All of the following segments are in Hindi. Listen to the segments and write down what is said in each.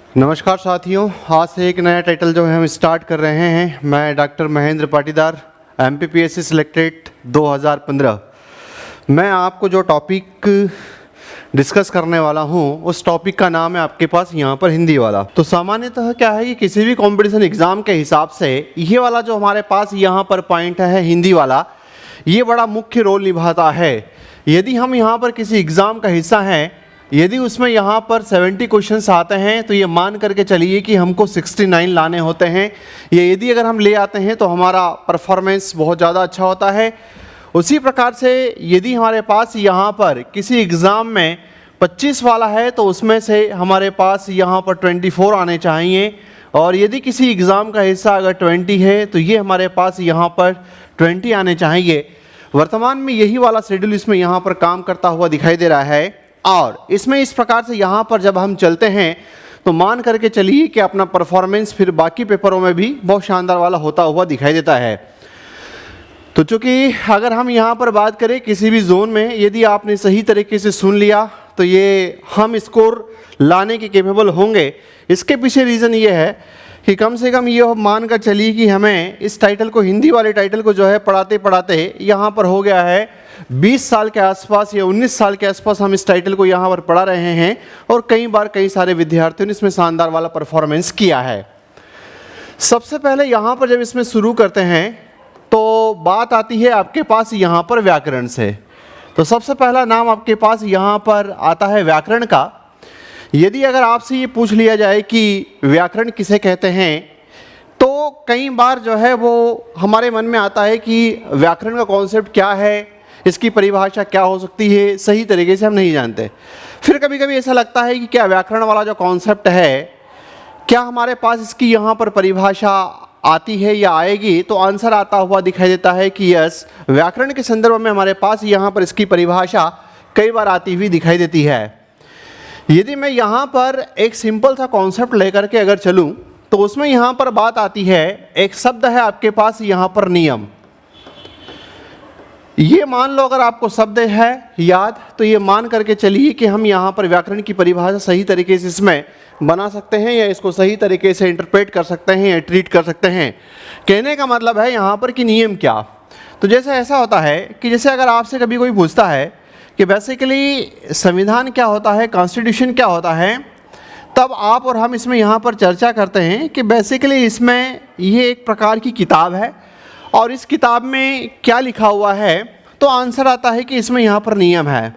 नमस्कार साथियों, आज से एक नया टाइटल जो है हम स्टार्ट कर रहे हैं। मैं doctor Mahendra Patidar, MPPSC selected 2015। मैं आपको जो टॉपिक डिस्कस करने वाला हूं उस टॉपिक का नाम है आपके पास यहाँ पर हिंदी वाला। तो सामान्यतः क्या है कि किसी भी कंपटीशन एग्ज़ाम के हिसाब से ये वाला जो हमारे पास यहाँ पर पॉइंट है हिंदी वाला, ये बड़ा मुख्य रोल निभाता है। यदि हम यहाँ पर किसी एग्ज़ाम का हिस्सा हैं, यदि उसमें यहाँ पर 70 क्वेश्चंस आते हैं तो ये मान करके चलिए कि हमको 69 लाने होते हैं। ये यदि अगर हम ले आते हैं तो हमारा परफॉर्मेंस बहुत ज़्यादा अच्छा होता है। उसी प्रकार से यदि हमारे पास यहाँ पर किसी एग्ज़ाम में 25 वाला है तो उसमें से हमारे पास यहाँ पर 24 आने चाहिए, और यदि किसी एग्ज़ाम का हिस्सा अगर 20 है तो ये हमारे पास यहाँ पर 20 आने चाहिए। वर्तमान में यही वाला शेड्यूल इसमें यहाँ पर काम करता हुआ दिखाई दे रहा है, और इसमें इस प्रकार से यहाँ पर जब हम चलते हैं तो मान करके चलिए कि अपना परफॉर्मेंस फिर बाकी पेपरों में भी बहुत शानदार वाला होता हुआ दिखाई देता है। तो चूँकि अगर हम यहाँ पर बात करें किसी भी जोन में, यदि आपने सही तरीके से सुन लिया तो ये हम स्कोर लाने के कैपेबल होंगे। इसके पीछे रीज़न ये है कि कम से कम ये मान कर चलिए कि हमें इस टाइटल को, हिंदी वाले टाइटल को जो है पढ़ाते पढ़ाते यहाँ पर हो गया है 20 साल के आसपास या 19 साल के आसपास हम इस टाइटल को यहाँ पर पढ़ा रहे हैं, और कई बार कई सारे विद्यार्थियों ने इसमें शानदार वाला परफॉर्मेंस किया है। सबसे पहले यहाँ पर जब इसमें शुरू करते हैं तो बात आती है आपके पास यहाँ पर व्याकरण से। तो सबसे पहला नाम आपके पास यहाँ पर आता है व्याकरण का। यदि अगर आपसे ये पूछ लिया जाए कि व्याकरण किसे कहते हैं, तो कई बार जो है वो हमारे मन में आता है कि व्याकरण का कॉन्सेप्ट क्या है, इसकी परिभाषा क्या हो सकती है, सही तरीके से हम नहीं जानते। फिर कभी कभी ऐसा लगता है कि क्या व्याकरण वाला जो कॉन्सेप्ट है, क्या हमारे पास इसकी यहाँ पर परिभाषा आती है या आएगी, तो आंसर आता हुआ दिखाई देता है कि यस, व्याकरण के संदर्भ में हमारे पास यहाँ पर इसकी परिभाषा कई बार आती हुई दिखाई देती है। यदि मैं यहाँ पर एक सिंपल सा कॉन्सेप्ट लेकर के अगर चलूँ तो उसमें यहाँ पर बात आती है, एक शब्द है आपके पास यहाँ पर नियम। ये मान लो अगर आपको शब्द है याद, तो ये मान करके चलिए कि हम यहाँ पर व्याकरण की परिभाषा सही तरीके से इसमें बना सकते हैं, या इसको सही तरीके से इंटरप्रेट कर सकते हैं या ट्रीट कर सकते हैं। कहने का मतलब है यहाँ पर कि नियम क्या। तो जैसे ऐसा होता है कि जैसे अगर आपसे कभी कोई पूछता है कि बेसिकली संविधान क्या होता है, कॉन्स्टिट्यूशन क्या होता है, तब आप और हम इसमें यहाँ पर चर्चा करते हैं कि बेसिकली इसमें ये एक प्रकार की किताब है, और इस किताब में क्या लिखा हुआ है, तो आंसर आता है कि इसमें यहाँ पर नियम है,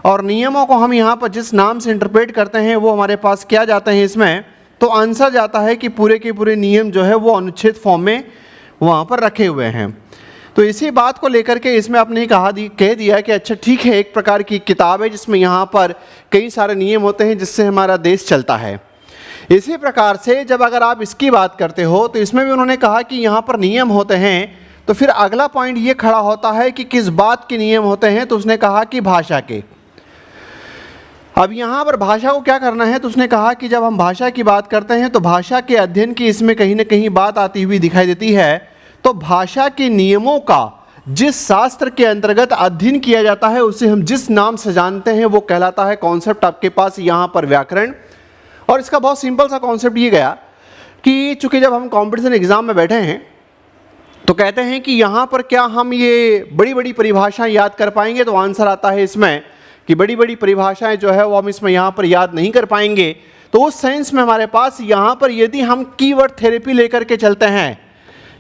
और नियमों को हम यहाँ पर जिस नाम से इंटरप्रेट करते हैं वो हमारे पास क्या जाते हैं इसमें, तो आंसर जाता है कि पूरे के पूरे नियम जो है वो अनुच्छेद फॉर्म में वहाँ पर रखे हुए हैं। तो इसी बात को लेकर के इसमें आपने कह दिया कि अच्छा ठीक है, एक प्रकार की किताब है जिसमें यहाँ पर कई सारे नियम होते हैं जिससे हमारा देश चलता है। इसी प्रकार से जब अगर आप इसकी बात करते हो तो इसमें भी उन्होंने कहा कि यहाँ पर नियम होते हैं, तो फिर अगला पॉइंट ये खड़ा होता है कि किस बात के नियम होते हैं, तो उसने कहा कि भाषा के। अब यहाँ पर भाषा को क्या करना है, तो उसने कहा कि जब हम भाषा की बात करते हैं तो भाषा के अध्ययन की इसमें कहीं ना कहीं बात आती हुई दिखाई देती है। तो भाषा के नियमों का जिस शास्त्र के अंतर्गत अध्ययन किया जाता है उसे हम जिस नाम से जानते हैं वो कहलाता है कॉन्सेप्ट आपके पास यहाँ पर व्याकरण। और इसका बहुत सिंपल सा कॉन्सेप्ट ये गया कि चूँकि जब हम कॉम्पिटिशन एग्ज़ाम में बैठे हैं तो कहते हैं कि यहाँ पर क्या हम ये बड़ी बड़ी परिभाषाएं याद कर पाएंगे, तो आंसर आता है इसमें कि बड़ी बड़ी परिभाषाएं जो है वो हम इसमें यहाँ पर याद नहीं कर पाएंगे। तो उस सेंस में हमारे पास यहाँ पर यदि हम कीवर्ड थेरेपी लेकर के चलते हैं,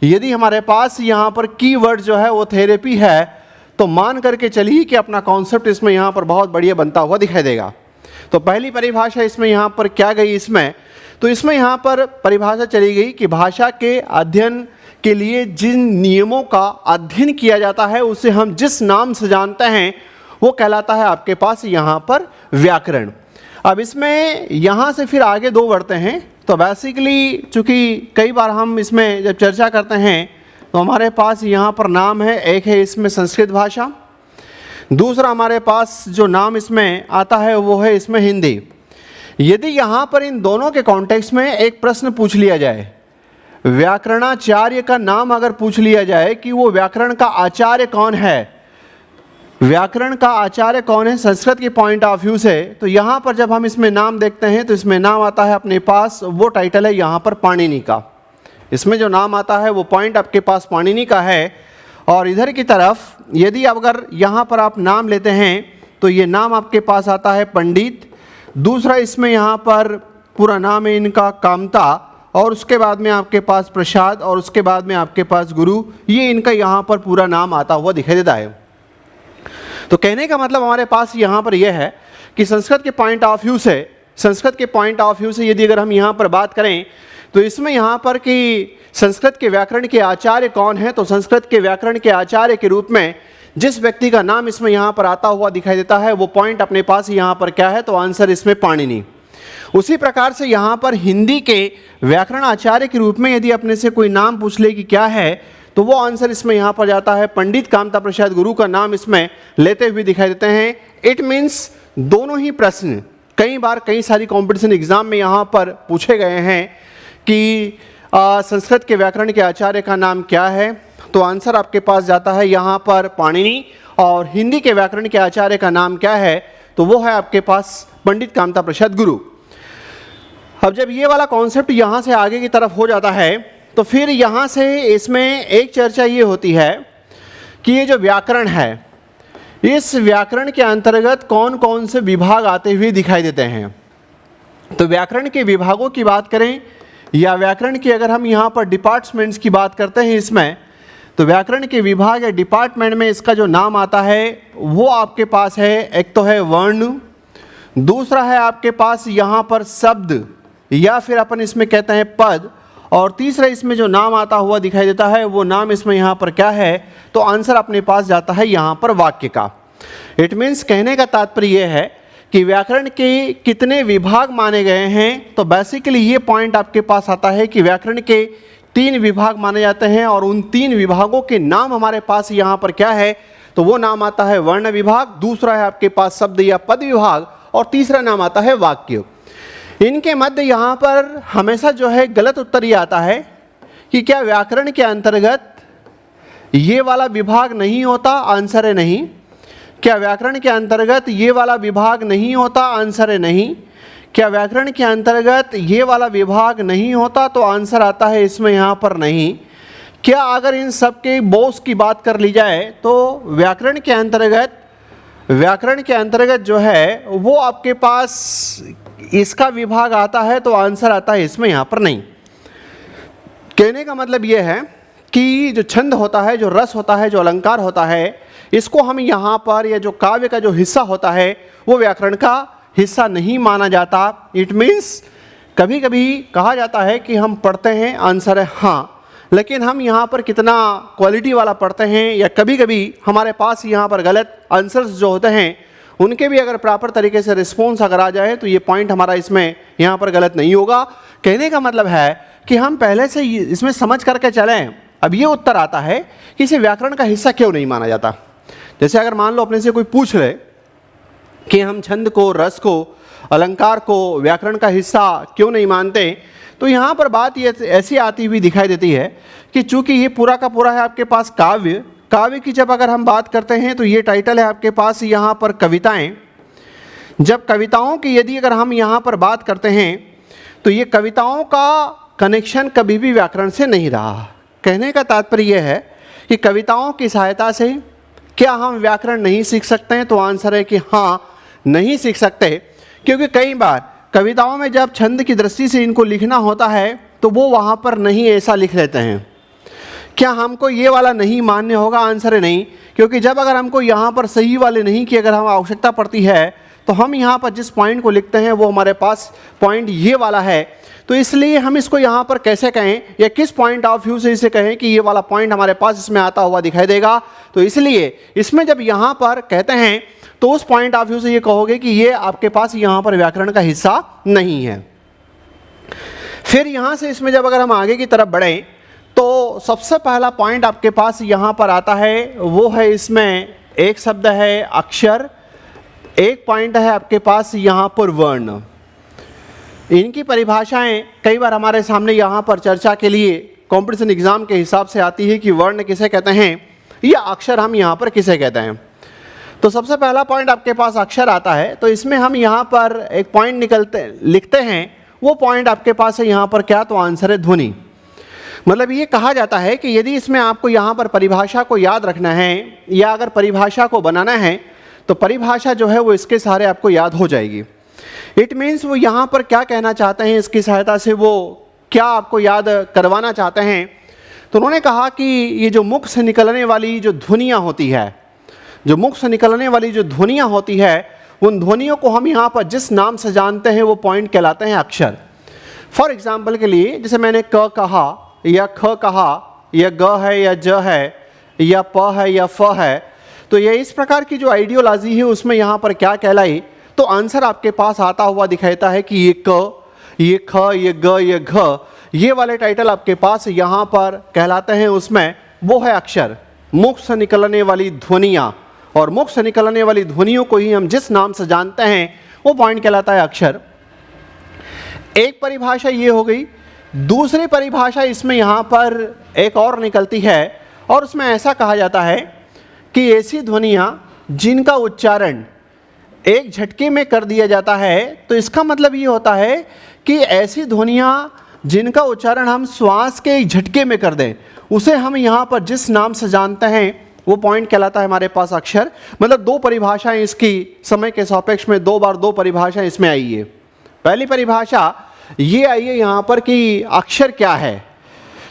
यदि हमारे पास यहाँ पर कीवर्ड जो है वो थेरेपी है, तो मान करके चलिए कि अपना कॉन्सेप्ट इसमें यहाँ पर बहुत बढ़िया बनता हुआ दिखाई देगा। तो पहली परिभाषा इसमें यहाँ पर क्या गई इसमें, तो इसमें यहाँ पर परिभाषा चली गई कि भाषा के अध्ययन के लिए जिन नियमों का अध्ययन किया जाता है उसे हम जिस नाम से जानते हैं वो कहलाता है आपके पास यहाँ पर व्याकरण। अब इसमें यहाँ से फिर आगे दो बढ़ते हैं। तो बेसिकली चूँकि कई बार हम इसमें जब चर्चा करते हैं तो हमारे पास यहाँ पर नाम है, एक है इसमें संस्कृत भाषा, दूसरा हमारे पास जो नाम इसमें आता है वो है इसमें हिंदी। यदि यहाँ पर इन दोनों के कॉन्टेक्स्ट में एक प्रश्न पूछ लिया जाए, व्याकरणाचार्य का नाम अगर पूछ लिया जाए कि वो व्याकरण का आचार्य कौन है, व्याकरण का आचार्य कौन है संस्कृत के पॉइंट ऑफ व्यू से? तो यहाँ पर जब हम इसमें नाम देखते हैं तो इसमें नाम आता है अपने पास, वो टाइटल है यहाँ पर पाणिनि का। इसमें जो नाम आता है वो पॉइंट आपके पास पाणिनि का है। और इधर की तरफ यदि अगर यहाँ पर आप नाम लेते हैं तो ये नाम आपके पास आता है पंडित। दूसरा इसमें यहाँ पर पूरा नाम है इनका कामता, और उसके बाद में आपके पास प्रसाद, और उसके बाद में आपके पास गुरु। ये इनका यहाँ पर पूरा नाम आता हुआ दिखाई देता है। तो कहने का मतलब हमारे पास यहाँ पर यह है कि संस्कृत के पॉइंट ऑफ व्यू से यदि अगर हम यहाँ पर बात करें तो इसमें यहाँ पर कि संस्कृत के व्याकरण के आचार्य कौन है, तो संस्कृत के व्याकरण के आचार्य के रूप में जिस व्यक्ति का नाम इसमें यहाँ पर आता हुआ दिखाई देता है वो पॉइंट अपने पास यहाँ पर क्या है, तो आंसर इसमें पाणिनि। उसी प्रकार से यहाँ पर हिंदी के व्याकरण आचार्य के रूप में यदि अपने से कोई नाम पूछ ले कि क्या है, तो वो आंसर इसमें यहाँ पर जाता है पंडित कामता प्रसाद गुरु का नाम इसमें लेते हुए दिखाई देते हैं। इट मीन्स दोनों ही प्रश्न कई बार कई सारी कॉम्पिटिशन एग्जाम में यहाँ पर पूछे गए हैं कि संस्कृत के व्याकरण के आचार्य का नाम क्या है, तो आंसर आपके पास जाता है यहाँ पर पाणिनि। और हिंदी के व्याकरण के आचार्य का नाम क्या है, तो वो है आपके पास पंडित कामता प्रसाद गुरु। अब जब ये वाला कॉन्सेप्ट यहाँ से आगे की तरफ हो जाता है तो फिर यहाँ से इसमें एक चर्चा ये होती है कि ये जो व्याकरण है, इस व्याकरण के अंतर्गत कौन कौन से विभाग आते हुए दिखाई देते हैं। तो व्याकरण के विभागों की बात करें या व्याकरण की अगर हम यहाँ पर डिपार्टमेंट्स की बात करते हैं इसमें, तो व्याकरण के विभाग या डिपार्टमेंट में इसका जो नाम आता है वो आपके पास है, एक तो है वर्ण, दूसरा है आपके पास यहाँ पर शब्द या फिर अपन इसमें कहते हैं पद, और तीसरा इसमें जो नाम आता हुआ दिखाई देता है वो नाम इसमें यहाँ पर क्या है, तो आंसर अपने पास जाता है यहाँ पर वाक्य का। इट मीन्स कहने का तात्पर्य यह है कि व्याकरण के कितने विभाग माने गए हैं। तो बेसिकली ये पॉइंट आपके पास आता है कि व्याकरण के 3 विभाग माने जाते हैं, और उन 3 विभागों के नाम हमारे पास यहाँ पर क्या है, तो वो नाम आता है वर्ण विभाग, दूसरा है आपके पास शब्द या पद विभाग, और तीसरा नाम आता है वाक्य। इनके मध्य यहाँ पर हमेशा जो है गलत उत्तर ये आता है कि क्या व्याकरण के अंतर्गत ये वाला विभाग नहीं होता, आंसर है नहीं। क्या व्याकरण के अंतर्गत ये वाला विभाग नहीं होता, आंसर है नहीं। क्या व्याकरण के अंतर्गत ये वाला विभाग नहीं होता, तो आंसर आता है इसमें यहाँ पर नहीं। क्या अगर इन सब के बोस की बात कर ली जाए तो व्याकरण के अंतर्गत जो है वो आपके पास इसका विभाग आता है, तो आंसर आता है इसमें यहाँ पर नहीं। कहने का मतलब ये है कि जो छंद होता है, जो रस होता है, जो अलंकार होता है, इसको हम यहाँ पर, या जो काव्य का जो हिस्सा होता है वो व्याकरण का हिस्सा नहीं माना जाता। इट मीन्स कभी कभी कहा जाता है कि हम पढ़ते हैं, आंसर है हाँ, लेकिन हम यहाँ पर कितना क्वालिटी वाला पढ़ते हैं, या कभी कभी हमारे पास यहाँ पर गलत आंसर्स जो होते हैं उनके भी अगर प्रॉपर तरीके से रिस्पॉन्स अगर आ जाए तो ये पॉइंट हमारा इसमें यहाँ पर गलत नहीं होगा। कहने का मतलब है कि हम पहले से इसमें समझ करके चलें। अब ये उत्तर आता है कि इसे व्याकरण का हिस्सा क्यों नहीं माना जाता। जैसे अगर मान लो अपने से कोई पूछ ले कि हम छंद को, रस को, अलंकार को व्याकरण का हिस्सा क्यों नहीं मानते, तो यहाँ पर बात ये ऐसी आती हुई दिखाई देती है कि चूंकि ये पूरा का पूरा है आपके पास काव्य की जब अगर हम बात करते हैं तो ये टाइटल है आपके पास यहाँ पर कविताएं। जब कविताओं की यदि अगर हम यहाँ पर बात करते हैं तो ये कविताओं का कनेक्शन कभी भी व्याकरण से नहीं रहा। कहने का तात्पर्य यह है कि कविताओं की सहायता से क्या हम व्याकरण नहीं सीख सकते हैं, तो आंसर है कि हाँ, नहीं सीख सकते, क्योंकि कई बार कविताओं में जब छंद की दृष्टि से इनको लिखना होता है तो वो वहाँ पर नहीं ऐसा लिख लेते हैं। क्या हमको ये वाला नहीं मान्य होगा, आंसर है नहीं, क्योंकि जब अगर हमको यहाँ पर सही वाले नहीं की अगर हम आवश्यकता पड़ती है तो हम यहाँ पर जिस पॉइंट को लिखते हैं वो हमारे पास पॉइंट ये वाला है। तो इसलिए हम इसको यहाँ पर कैसे कहें या किस पॉइंट ऑफ व्यू से इसे कहें कि ये वाला पॉइंट हमारे पास इसमें आता हुआ दिखाई देगा। तो इसलिए इसमें जब यहाँ पर कहते हैं तो उस पॉइंट ऑफ व्यू से ये कहोगे कि ये आपके पास यहाँ पर व्याकरण का हिस्सा नहीं है। फिर यहाँ से इसमें जब अगर हम आगे की तरफ बढ़ें तो सबसे पहला पॉइंट आपके पास यहाँ पर आता है, वो है इसमें एक शब्द है अक्षर, एक पॉइंट है आपके पास यहाँ पर वर्ण। इनकी परिभाषाएं कई बार हमारे सामने यहाँ पर चर्चा के लिए कंपटीशन एग्जाम के हिसाब से आती है कि वर्ण किसे कहते हैं या अक्षर हम यहाँ पर किसे कहते हैं। तो सबसे पहला पॉइंट आपके पास अक्षर आता है, तो इसमें हम यहाँ पर एक पॉइंट लिखते हैं, वो पॉइंट आपके पास है यहाँ पर क्या, तो आंसर है ध्वनि। मतलब ये कहा जाता है कि यदि इसमें आपको यहाँ पर परिभाषा को याद रखना है या अगर परिभाषा को बनाना है तो परिभाषा जो है वो इसके सहारे आपको याद हो जाएगी। इट मीन्स वो यहाँ पर क्या कहना चाहते हैं, इसकी सहायता से वो क्या आपको याद करवाना चाहते हैं। तो उन्होंने कहा कि ये जो मुख से निकलने वाली जो ध्वनियाँ होती है, जो मुख से निकलने वाली जो ध्वनियाँ होती है, उन ध्वनियों को हम यहाँ पर जिस नाम से जानते हैं वो पॉइंट कहलाते हैं अक्षर। फॉर एग्जाम्पल के लिए जैसे मैंने क कहा या ख कहा या ग है या ज है या प है या फ है, तो ये इस प्रकार की जो आइडियोलॉजी है उसमें यहाँ पर क्या कहलाई, तो आंसर आपके पास आता हुआ दिखाता है कि ये क, ये ख, ये ग, ये घ, ये वाले टाइटल आपके पास यहाँ पर कहलाते हैं, उसमें वो है अक्षर, मुख से निकलने वाली ध्वनियाँ। और मुख से निकलने वाली ध्वनियों को ही हम जिस नाम से जानते हैं वो पॉइंट कहलाता है अक्षर। एक परिभाषा ये हो गई। दूसरी परिभाषा इसमें यहाँ पर एक और निकलती है और उसमें ऐसा कहा जाता है कि ऐसी ध्वनियाँ जिनका उच्चारण एक झटके में कर दिया जाता है, तो इसका मतलब ये होता है कि ऐसी ध्वनियाँ जिनका उच्चारण हम श्वास के एक झटके में कर दें, उसे हम यहाँ पर जिस नाम से जानते हैं वो पॉइंट कहलाता है हमारे पास अक्षर। मतलब दो परिभाषाएं इसकी समय के सापेक्ष में दो बार दो परिभाषाएं इसमें आई है। पहली परिभाषा ये आई है यहाँ पर कि अक्षर क्या है,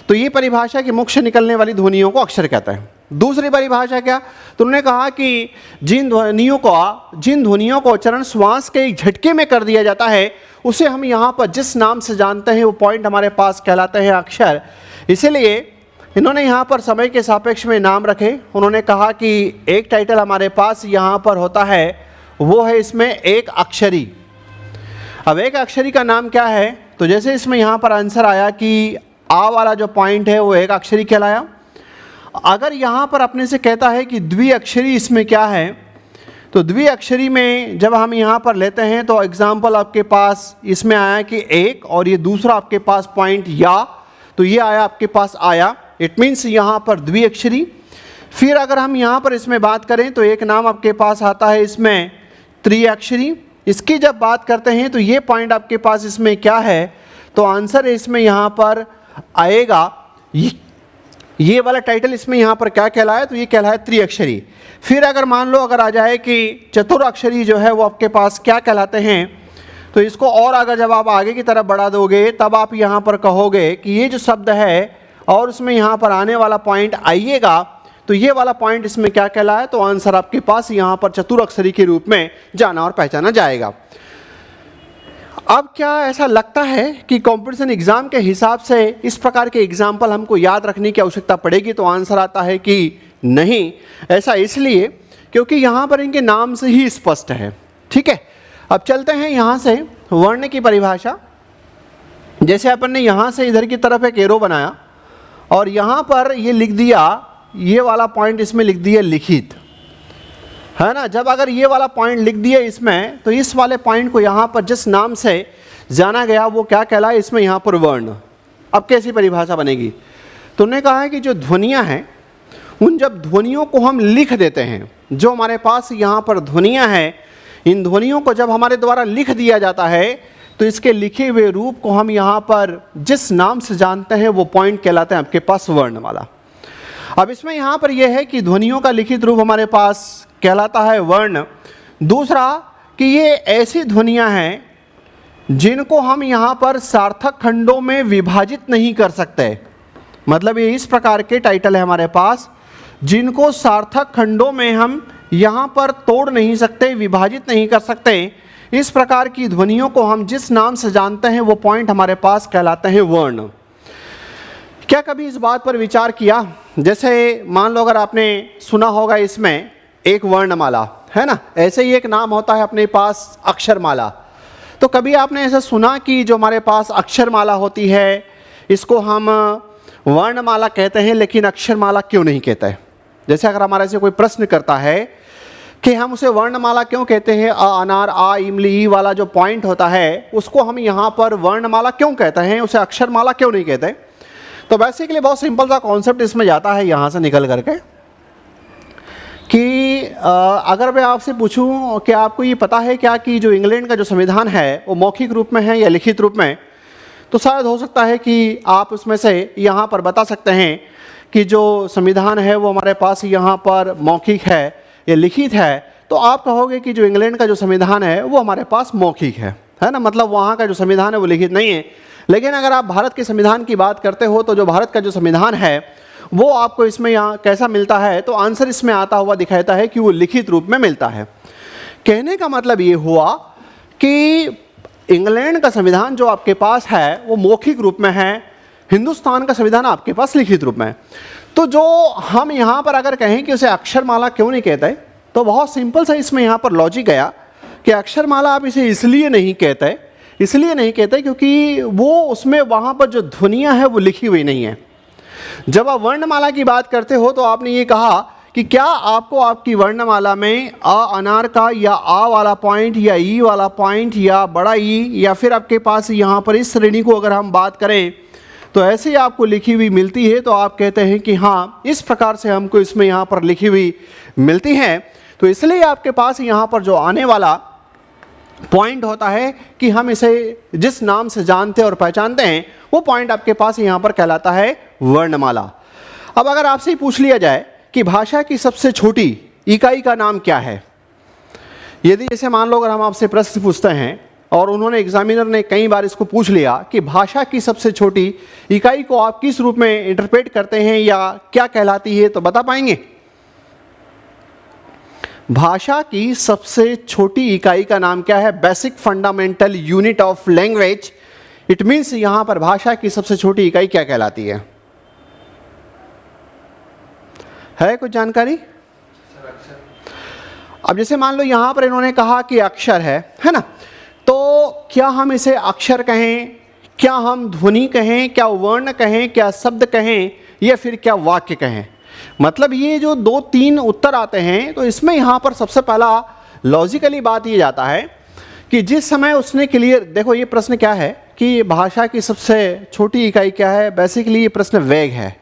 तो ये परिभाषा कि मुख से निकलने वाली ध्वनियों को अक्षर कहते हैं। दूसरी परिभाषा क्या, तो उन्होंने कहा कि जिन ध्वनियों को उच्चारण श्वास के एक झटके में कर दिया जाता है, उसे हम यहाँ पर जिस नाम से जानते हैं वो पॉइंट हमारे पास कहलाते हैं अक्षर। इसीलिए इन्होंने यहाँ पर समय के सापेक्ष में नाम रखे। उन्होंने कहा कि एक टाइटल हमारे पास यहाँ पर होता है, वो है इसमें एक अक्षरी। अब एक अक्षरी का नाम क्या है, तो जैसे इसमें यहाँ पर आंसर आया कि आ वाला जो पॉइंट है वो एक अक्षरी कहलाया। अगर यहाँ पर अपने से कहता है कि द्विअक्षरी इसमें क्या है, तो द्विअक्षरी में जब हम यहाँ पर लेते हैं तो एग्जाम्पल आपके पास इसमें आया कि एक, और ये दूसरा आपके पास पॉइंट या, तो ये आया आपके पास आया, इट मीन्स यहाँ पर द्विअक्षरी। फिर अगर हम यहाँ पर इसमें बात करें तो एक नाम आपके पास आता है इसमें त्रिअक्षरी। इसकी जब बात करते हैं तो ये पॉइंट आपके पास इसमें क्या है, तो आंसर इसमें यहाँ पर आएगा ये वाला टाइटल इसमें यहाँ पर क्या कहलाया, तो ये कहलाया त्रिअक्षरी। फिर अगर मान लो अगर आ जाए कि चतुराक्षरी जो है वो आपके पास क्या कहलाते हैं, तो इसको और अगर जब आप आगे की तरफ बढ़ा दोगे तब आप यहाँ पर कहोगे कि ये जो शब्द है और उसमें यहाँ पर आने वाला पॉइंट आइएगा, तो ये वाला पॉइंट इसमें क्या कहलाया, तो आंसर आपके पास यहाँ पर चतुराक्षरी के रूप में जाना और पहचाना जाएगा। अब क्या ऐसा लगता है कि कंपटीशन एग्जाम के हिसाब से इस प्रकार के एग्जाम्पल हमको याद रखने की आवश्यकता पड़ेगी, तो आंसर आता है कि नहीं। ऐसा इसलिए क्योंकि यहाँ पर इनके नाम से ही स्पष्ट है। ठीक है, अब चलते हैं यहाँ से वर्ण की परिभाषा। जैसे अपन ने यहाँ से इधर की तरफ एक एरो बनाया और यहाँ पर ये लिख दिया, ये वाला पॉइंट इसमें लिख दिया लिखित, है ना। जब अगर ये वाला पॉइंट लिख दिया इसमें, तो इस वाले पॉइंट को यहाँ पर जिस नाम से जाना गया वो क्या कहलाए, इसमें यहाँ पर वर्ण। अब कैसी परिभाषा बनेगी, तो उन्होंने कहा है कि जो ध्वनियाँ हैं उन जब ध्वनियों को हम लिख देते हैं, जो हमारे पास यहाँ पर ध्वनियाँ हैं, इन ध्वनियों को जब हमारे द्वारा लिख दिया जाता है तो इसके लिखे हुए रूप को हम यहाँ पर जिस नाम से जानते हैं वो पॉइंट कहलाते हैं आपके पास वर्ण वाला। अब इसमें यहाँ पर यह है कि ध्वनियों का लिखित रूप हमारे पास कहलाता है वर्ण। दूसरा कि ये ऐसी ध्वनियाँ हैं जिनको हम यहाँ पर सार्थक खंडों में विभाजित नहीं कर सकते। मतलब ये इस प्रकार के टाइटल है हमारे पास जिनको सार्थक खंडों में हम यहाँ पर तोड़ नहीं सकते, विभाजित नहीं कर सकते। इस प्रकार की ध्वनियों को हम जिस नाम से जानते हैं वो पॉइंट हमारे पास कहलाते हैं वर्ण। क्या कभी इस बात पर विचार किया, जैसे मान लो अगर आपने सुना होगा इसमें एक वर्णमाला है ना, ऐसे ही एक नाम होता है अपने पास अक्षरमाला। तो कभी आपने ऐसा सुना कि जो हमारे पास अक्षरमाला होती है इसको हम वर्णमाला कहते हैं लेकिन अक्षरमाला क्यों नहीं कहते हैं? जैसे अगर हमारे से कोई प्रश्न करता है कि हम उसे वर्णमाला क्यों कहते हैं, अ अनार आ इमली ई वाला जो पॉइंट होता है उसको हम यहाँ पर वर्णमाला क्यों कहते हैं, उसे अक्षरमाला क्यों नहीं कहते? तो बेसिकली बहुत सिंपल सा कॉन्सेप्ट इसमें जाता है यहाँ से निकल करके कि अगर मैं आपसे पूछूं कि आपको ये पता है क्या कि जो इंग्लैंड का जो संविधान है वो मौखिक रूप में है या लिखित रूप में, तो शायद हो सकता है कि आप उसमें से यहाँ पर बता सकते हैं कि जो संविधान है वो हमारे पास यहाँ पर मौखिक है या लिखित है। तो आप कहोगे कि जो इंग्लैंड का जो संविधान है वो हमारे पास मौखिक है ना, मतलब वहाँ का जो संविधान है वो लिखित नहीं है। लेकिन अगर आप भारत के संविधान की बात करते हो तो जो भारत का जो संविधान है वो आपको इसमें यहाँ कैसा मिलता है, तो आंसर इसमें आता हुआ दिखाता है कि वो लिखित रूप में मिलता है। कहने का मतलब ये हुआ कि इंग्लैंड का संविधान जो आपके पास है वो मौखिक रूप में है, हिंदुस्तान का संविधान आपके पास लिखित रूप में है। तो जो हम यहाँ पर अगर कहें कि उसे अक्षरमाला क्यों नहीं कहते, तो बहुत सिंपल सा इसमें यहाँ पर लॉजिक गया कि अक्षरमाला आप इसे इसलिए नहीं कहते क्योंकि वो उसमें वहाँ पर जो ध्वनियाँ हैं वो लिखी हुई नहीं है। जब आप वर्णमाला की बात करते हो तो आपने ये कहा कि क्या आपको आपकी वर्णमाला में अ अनार का या आ वाला पॉइंट या ई वाला पॉइंट या बड़ा ई या फिर आपके पास यहाँ पर इस श्रेणी को अगर हम बात करें तो ऐसे ही आपको लिखी हुई मिलती है, तो आप कहते हैं कि हाँ इस प्रकार से हमको इसमें यहाँ पर लिखी हुई मिलती है। तो इसलिए आपके पास यहाँ पर जो आने वाला पॉइंट होता है कि हम इसे जिस नाम से जानते और पहचानते हैं वो पॉइंट आपके पास यहाँ पर कहलाता है वर्णमाला। अब अगर आपसे ही पूछ लिया जाए कि भाषा की सबसे छोटी इकाई का नाम क्या है, यदि जैसे मान लो अगर हम आपसे प्रश्न पूछते हैं और उन्होंने एग्जामिनर ने कई बार इसको पूछ लिया कि भाषा की सबसे छोटी इकाई को आप किस रूप में इंटरप्रेट करते हैं या क्या कहलाती है, तो बता पाएंगे? भाषा की सबसे छोटी इकाई का नाम क्या है? Basic fundamental unit of language. It means यहां पर भाषा की सबसे छोटी इकाई क्या कहलाती है कुछ जानकारी? अब जैसे मान लो यहां पर इन्होंने कहा कि अक्षर है ना, तो क्या हम इसे अक्षर कहें, क्या हम ध्वनि कहें, क्या वर्ण कहें, क्या शब्द कहें या फिर क्या वाक्य कहें? मतलब ये जो 2-3 उत्तर आते हैं, तो इसमें यहाँ पर सबसे पहला लॉजिकली बात ये जाता है कि जिस समय उसने क्लियर, देखो ये प्रश्न क्या है कि भाषा की सबसे छोटी इकाई क्या है, बेसिकली ये प्रश्न वेग है।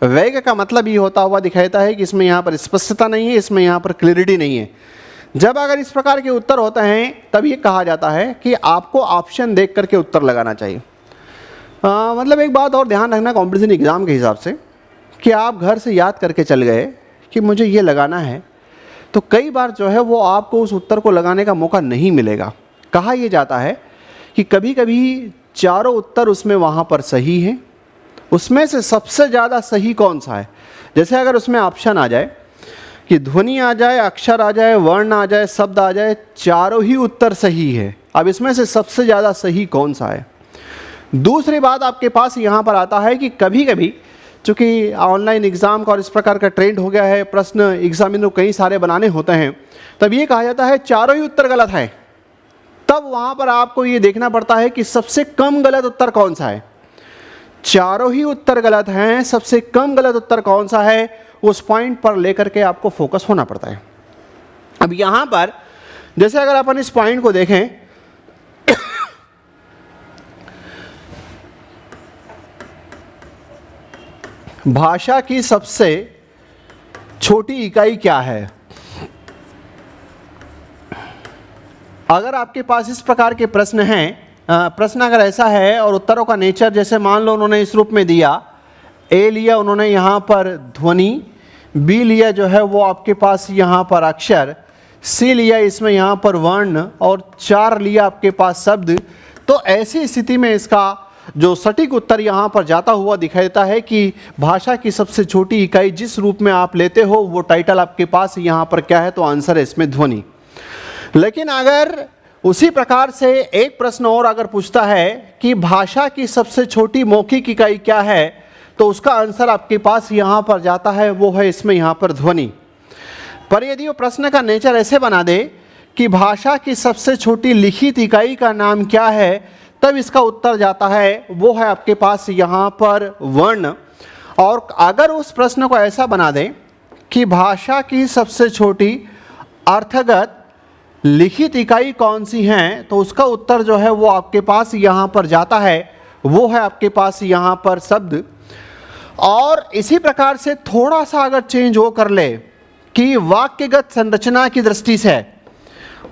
वेग का मतलब ये होता हुआ दिखाता है कि इसमें यहाँ पर स्पष्टता नहीं है, इसमें यहाँ पर क्लियरिटी नहीं है। जब अगर इस प्रकार के उत्तर होते हैं तब ये कहा जाता है कि आपको ऑप्शन देख करके उत्तर लगाना चाहिए। मतलब एक बात और ध्यान रखना कॉम्पिटिशन एग्ज़ाम के हिसाब से कि आप घर से याद करके चल गए कि मुझे ये लगाना है, तो कई बार जो है वो आपको उस उत्तर को लगाने का मौका नहीं मिलेगा। कहा यह जाता है कि कभी कभी चारों उत्तर उसमें वहाँ पर सही हैं, उसमें से सबसे ज़्यादा सही कौन सा है। जैसे अगर उसमें ऑप्शन आ जाए कि ध्वनि आ जाए, अक्षर आ जाए, वर्ण आ जाए, शब्द आ जाए, चारों ही उत्तर सही है, अब इसमें से सबसे ज़्यादा सही कौन सा है। दूसरी बात आपके पास यहाँ पर आता है कि कभी कभी चूँकि ऑनलाइन एग्ज़ाम का और इस प्रकार का ट्रेंड हो गया है, प्रश्न एग्जामिनर को कई सारे बनाने होते हैं, तब ये कहा जाता है चारों ही उत्तर गलत है। तब वहाँ पर आपको ये देखना पड़ता है कि सबसे कम गलत उत्तर कौन सा है। चारों ही उत्तर गलत हैं, सबसे कम गलत उत्तर कौन सा है, उस पॉइंट पर लेकर के आपको फोकस होना पड़ता है। अब यहाँ पर जैसे अगर अपन इस पॉइंट को देखें भाषा की सबसे छोटी इकाई क्या है, अगर आपके पास इस प्रकार के प्रश्न हैं, प्रश्न अगर ऐसा है और उत्तरों का नेचर जैसे मान लो उन्होंने इस रूप में दिया, ए लिया उन्होंने यहाँ पर ध्वनि, बी लिया जो है वो आपके पास यहाँ पर अक्षर, सी लिया इसमें यहाँ पर वर्ण और 4 लिया आपके पास शब्द, तो ऐसी स्थिति में इसका जो सटीक उत्तर यहाँ पर जाता हुआ दिखाई देता है कि भाषा की सबसे छोटी इकाई जिस रूप में आप लेते हो वो टाइटल आपके पास यहाँ पर क्या है, तो आंसर है इसमें ध्वनि। लेकिन अगर उसी प्रकार से एक प्रश्न और अगर पूछता है कि भाषा की सबसे छोटी मौखिक इकाई क्या है, तो उसका आंसर आपके पास यहाँ पर जाता है, वो है इसमें यहाँ पर ध्वनि। पर यदि वो प्रश्न का नेचर ऐसे बना दे कि भाषा की सबसे छोटी लिखित इकाई का नाम क्या है, तब इसका उत्तर जाता है वो है आपके पास यहाँ पर वर्ण। और अगर उस प्रश्न को ऐसा बना दें कि भाषा की सबसे छोटी अर्थगत लिखित इकाई कौन सी हैं, तो उसका उत्तर जो है वो आपके पास यहाँ पर जाता है, वो है आपके पास यहाँ पर शब्द। और इसी प्रकार से थोड़ा सा अगर चेंज हो कर ले कि वाक्यगत संरचना की दृष्टि से,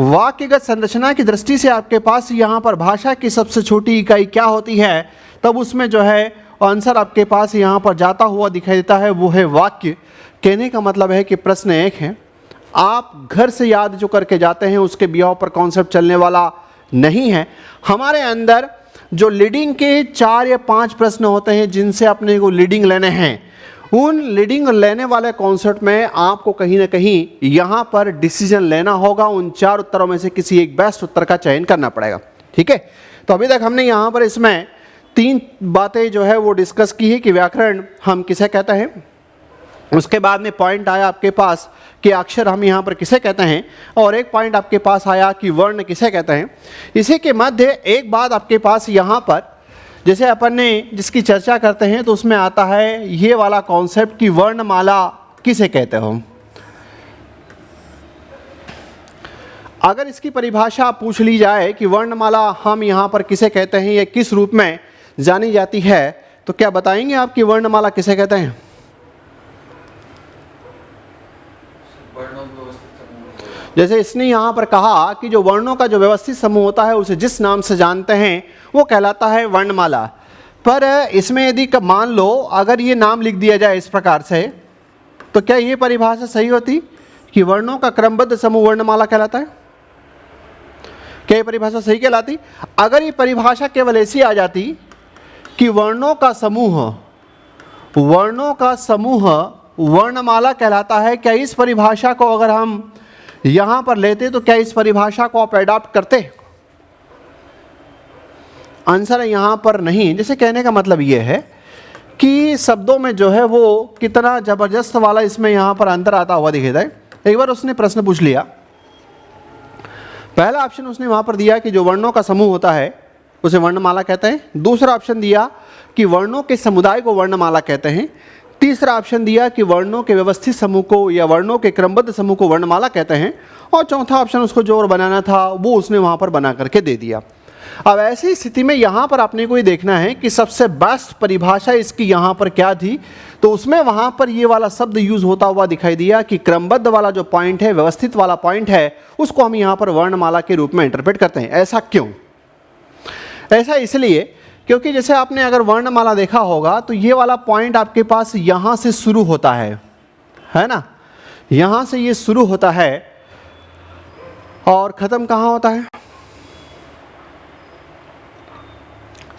वाक्यगत संरचना की दृष्टि से आपके पास यहाँ पर भाषा की सबसे छोटी इकाई क्या होती है, तब उसमें जो है आंसर आपके पास यहाँ पर जाता हुआ दिखाई देता है, वो है वाक्य। कहने का मतलब है कि प्रश्न एक है, आप घर से याद जो करके जाते हैं उसके बिहाव पर कॉन्सेप्ट चलने वाला नहीं है। हमारे अंदर जो लीडिंग के 4 या 5 प्रश्न होते हैं जिनसे अपने को लीडिंग लेने हैं, उन लीडिंग लेने वाले कॉन्सेप्ट में आपको कहीं ना कहीं यहाँ पर डिसीजन लेना होगा। उन 4 उत्तरों में से किसी एक बेस्ट उत्तर का चयन करना पड़ेगा। ठीक है, तो अभी तक हमने यहाँ पर इसमें 3 बातें जो है वो डिस्कस की है कि व्याकरण हम किसे कहते हैं, उसके बाद में पॉइंट आया आपके पास कि अक्षर हम यहाँ पर किसे कहते हैं, और एक पॉइंट आपके पास आया कि वर्ण किसे कहते हैं। इसी के मध्य एक बात आपके पास यहाँ पर, जैसे अपन ने जिसकी चर्चा करते हैं तो उसमें आता है ये वाला कॉन्सेप्ट कि वर्णमाला किसे कहते हो। अगर इसकी परिभाषा पूछ ली जाए कि वर्णमाला हम यहाँ पर किसे कहते हैं या किस रूप में जानी जाती है, तो क्या बताएंगे आप कि वर्णमाला किसे कहते हैं? जैसे इसने यहाँ पर कहा कि जो वर्णों का जो व्यवस्थित समूह होता है उसे जिस नाम से जानते हैं वो कहलाता है वर्णमाला। पर इसमें यदि मान लो अगर ये नाम लिख दिया जाए इस प्रकार से, तो क्या ये परिभाषा सही होती कि वर्णों का क्रमबद्ध समूह वर्णमाला कहलाता है? क्या ये परिभाषा सही कहलाती? अगर ये परिभाषा केवल ऐसी आ जाती कि वर्णों का समूह वर्णमाला कहलाता है, क्या इस परिभाषा को अगर हम यहाँ पर लेते तो क्या इस परिभाषा को आप एडॉप्ट करते? आंसर है यहाँ पर नहीं। जैसे कहने का मतलब ये है कि शब्दों में जो है वो कितना जबरदस्त वाला इसमें यहाँ पर अंतर आता हुआ दिखेता है। एक बार उसने प्रश्न पूछ लिया, पहला ऑप्शन उसने वहाँ पर दिया कि जो वर्णों का समूह होता है उसे वर्णमाला कहते हैं। दूसरा ऑप्शन दिया कि वर्णों के समुदाय को वर्णमाला कहते हैं। तीसरा ऑप्शन दिया कि वर्णों के व्यवस्थित समूह को या वर्णों के क्रमबद्ध समूह को वर्णमाला कहते हैं। और चौथा ऑप्शन उसको जो और बनाना था वो उसने वहाँ पर बना करके दे दिया। अब ऐसी स्थिति में यहाँ पर आपने को ये देखना है कि सबसे बेस्ट परिभाषा इसकी यहाँ पर क्या थी, तो उसमें वहाँ पर ये वाला शब्द यूज होता हुआ दिखाई दिया कि क्रमबद्ध वाला जो पॉइंट है, व्यवस्थित वाला पॉइंट है, उसको हम यहाँ पर वर्णमाला के रूप में इंटरप्रेट करते हैं। ऐसा क्यों? ऐसा इसलिए क्योंकि जैसे आपने अगर वर्णमाला देखा होगा तो ये वाला पॉइंट आपके पास यहाँ से शुरू होता है ना, यहाँ से ये शुरू होता है और ख़त्म कहाँ होता है?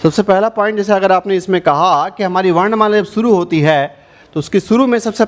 सबसे पहला पॉइंट जैसे अगर आपने इसमें कहा कि हमारी वर्णमाला जब शुरू होती है तो उसके शुरू में सबसे